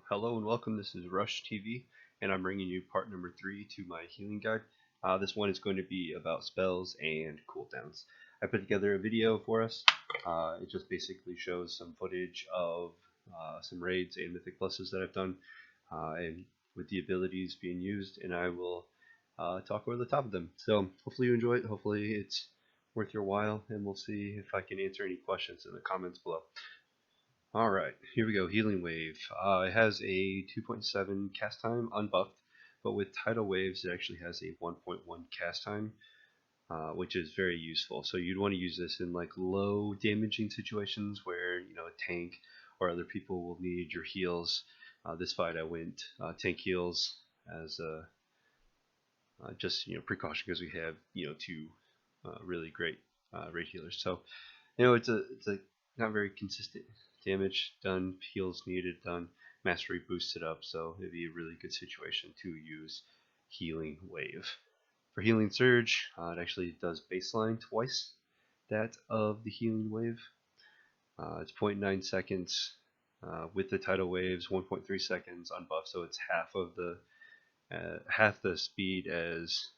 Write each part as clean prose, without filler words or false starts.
Hello and welcome. This is RueshTV, and I'm bringing you part number 3 to my healing guide. This one is going to be about spells and cooldowns. I put together a video for us. It just basically shows some footage of some raids and mythic pluses that I've done, and with the abilities being used, and I will talk over the top of them. So hopefully you enjoy it. Hopefully it's worth your while, and we'll see if I can answer any questions in the comments below. Alright, here we go, Healing Wave. It has a 2.7 cast time, unbuffed, but with Tidal Waves it actually has a 1.1 cast time, which is very useful. So you'd want to use this in like low damaging situations where, you know, a tank or other people will need your heals. This fight I went tank heals as a just, precaution, because we have, two really great raid healers. So, it's a not very consistent damage done, heals needed done, mastery boosted up, so it'd be a really good situation to use Healing Wave. For Healing Surge, it actually does baseline twice that of the Healing Wave. It's 0.9 seconds with the Tidal Waves, 1.3 seconds unbuffed, so it's half the speed as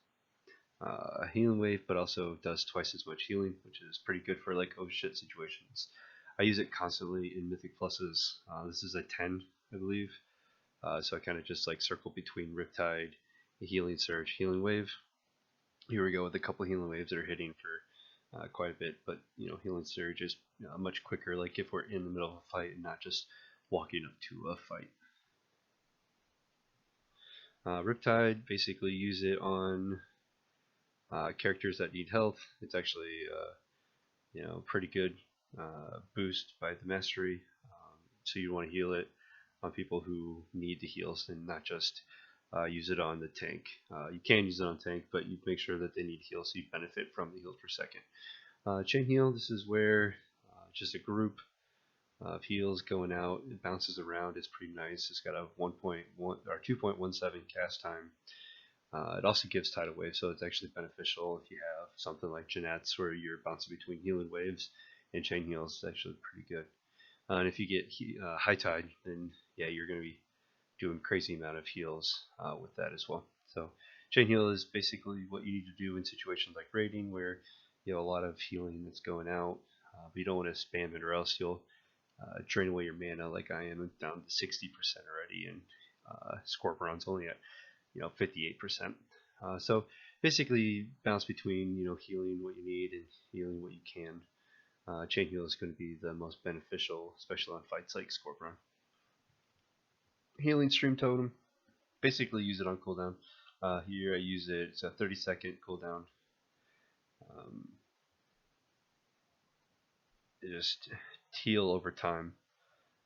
a Healing Wave, but also does twice as much healing, which is pretty good for like oh shit situations. I use it constantly in Mythic Pluses. This is a 10, I believe. So I kind of just like circle between Riptide, Healing Surge, Healing Wave. Here we go with a couple Healing Waves that are hitting for quite a bit, but Healing Surge is much quicker, like if we're in the middle of a fight and not just walking up to a fight. Riptide, basically use it on characters that need health. It's actually pretty good boost by the mastery, so you want to heal it on people who need the heals and not just use it on the tank. You can use it on tank, but you make sure that they need heals so you benefit from the heals per second. Chain heal, this is where just a group of heals going out, it bounces around, it's pretty nice. It's got a 1.1 or 2.17 cast time. It also gives Tidal Wave, so it's actually beneficial if you have something like Janats where you're bouncing between healing waves, and Chain Heal is actually pretty good. And if you get High Tide, then yeah, you're going to be doing crazy amount of heals with that as well. So Chain Heal is basically what you need to do in situations like raiding where you have a lot of healing that's going out, but you don't want to spam it or else you'll drain away your mana like I am. I'm down to 60% already, and Scorpion's only at 58%. So basically bounce between healing what you need and healing what you can. Chain Heal is going to be the most beneficial, especially on fights like Scorpion. Healing Stream Totem, basically use it on cooldown. Here I use it, it's a 30-second cooldown. Just heal over time.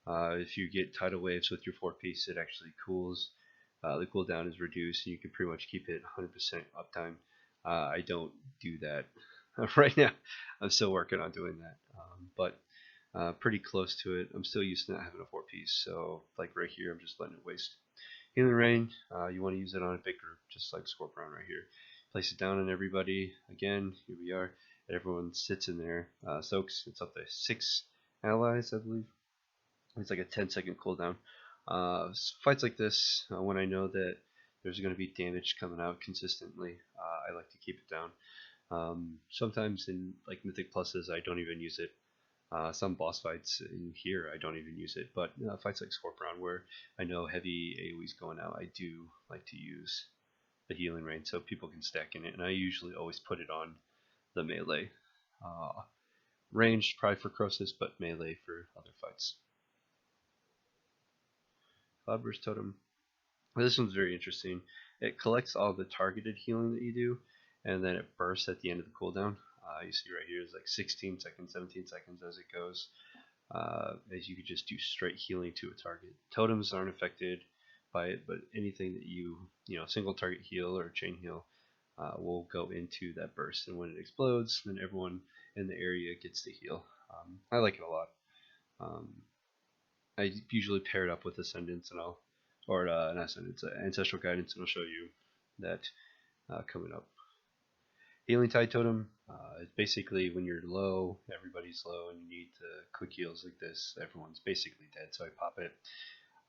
If you get Tidal Waves with your 4-piece, it actually cools. The cooldown is reduced, and you can pretty much keep it 100% uptime. I don't do that right now. I'm still working on doing that, but pretty close to it. I'm still used to not having a 4-piece, so like right here, I'm just letting it waste. Healing Rain, you want to use it on a big group, just like Scorpion right here. Place it down on everybody. Again, here we are. And everyone sits in there, soaks. It's up to 6 allies, I believe. It's like a 10-second cooldown. Fights like this, when I know that there's going to be damage coming out consistently, I like to keep it down. Sometimes in like Mythic Pluses, I don't even use it. Some boss fights in here, I don't even use it. But fights like Scorpion, where I know heavy AoE's going out, I do like to use the Healing Rain so people can stack in it. And I usually always put it on the melee. Ranged probably for Croesus, but melee for other fights. Cloudburst Totem. This one's very interesting. It collects all the targeted healing that you do, and then it bursts at the end of the cooldown. You see right here is like 16 seconds, 17 seconds as it goes. As you could just do straight healing to a target. Totems aren't affected by it, but anything that you single target heal or chain heal will go into that burst, and when it explodes, then everyone in the area gets to heal. I like it a lot. I usually pair it up with Ascendance, and not Ascendance, Ancestral Guidance, and I'll show you that coming up. Healing Tide Totem, it's basically when you're low, everybody's low, and you need quick heals like this. Everyone's basically dead, so I pop it.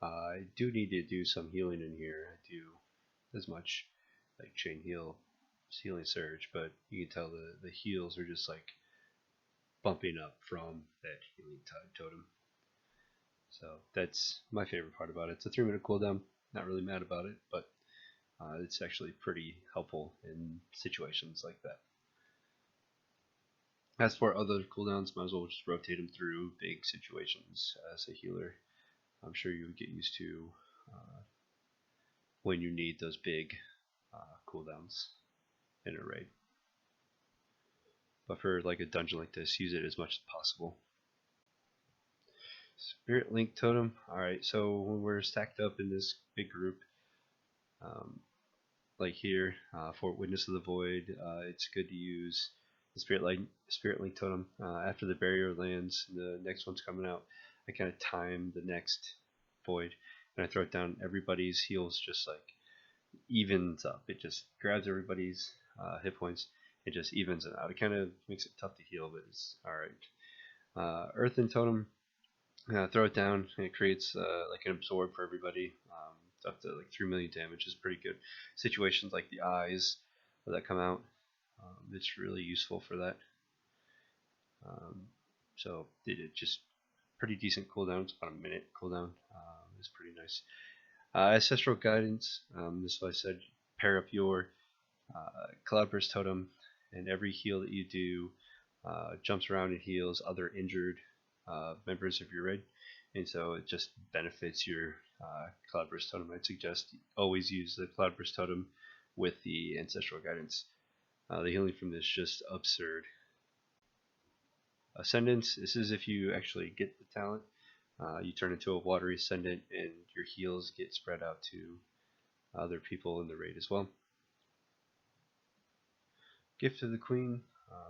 I do need to do some healing in here. I do as much like chain heal, healing surge, but you can tell the heals are just like bumping up from that healing tide totem. So that's my favorite part about it. It's a 3-minute cooldown. Not really mad about it, but it's actually pretty helpful in situations like that. As for other cooldowns, might as well just rotate them through big situations as a healer. I'm sure you would get used to when you need those big cooldowns in a raid. But for like a dungeon like this, use it as much as possible. Spirit Link Totem. Alright, so when we're stacked up in this big group, like here, for Witness of the Void, it's good to use the Spirit Link Totem. After the barrier lands, the next one's coming out, I kind of time the next void, and I throw it down. Everybody's heals just like evens up. It just grabs everybody's hit points. It just evens it out. It kind of makes it tough to heal, but it's alright. Earthen Totem. Throw it down, and it creates like an absorb for everybody. Up to like 3 million damage is pretty good. Situations like the eyes that come out, it's really useful for that. So it just pretty decent cooldown. It's about a minute cooldown. It's pretty nice. Ancestral Guidance. This is what I said. Pair up your Cloudburst Totem, and every heal that you do jumps around and heals other injured members of your raid, and so it just benefits your Cloudburst Totem. I'd suggest always use the Cloudburst Totem with the Ancestral Guidance. The healing from this is just absurd. Ascendance. This is if you actually get the talent. You turn into a watery ascendant, and your heals get spread out to other people in the raid as well. Gift of the Queen.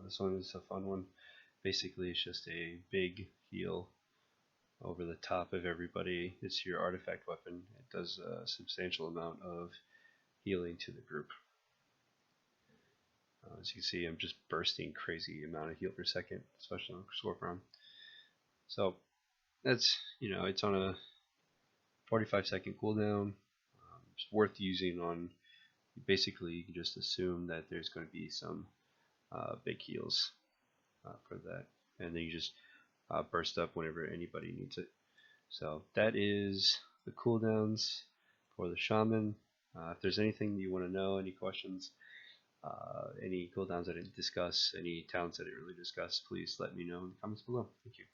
This one is a fun one. Basically, it's just a big heal over the top of everybody. It's your artifact weapon. It does a substantial amount of healing to the group. As you can see, I'm just bursting crazy amount of heal per second, especially on Scorpion. So that's, it's on a 45-second cooldown. It's worth using on. Basically, you can just assume that there's going to be some big heals for that, and then you just burst up whenever anybody needs it. So that is the cooldowns for the Shaman. If there's anything you want to know, any questions, any cooldowns I didn't discuss, any talents I didn't really discuss, please let me know in the comments below. Thank you.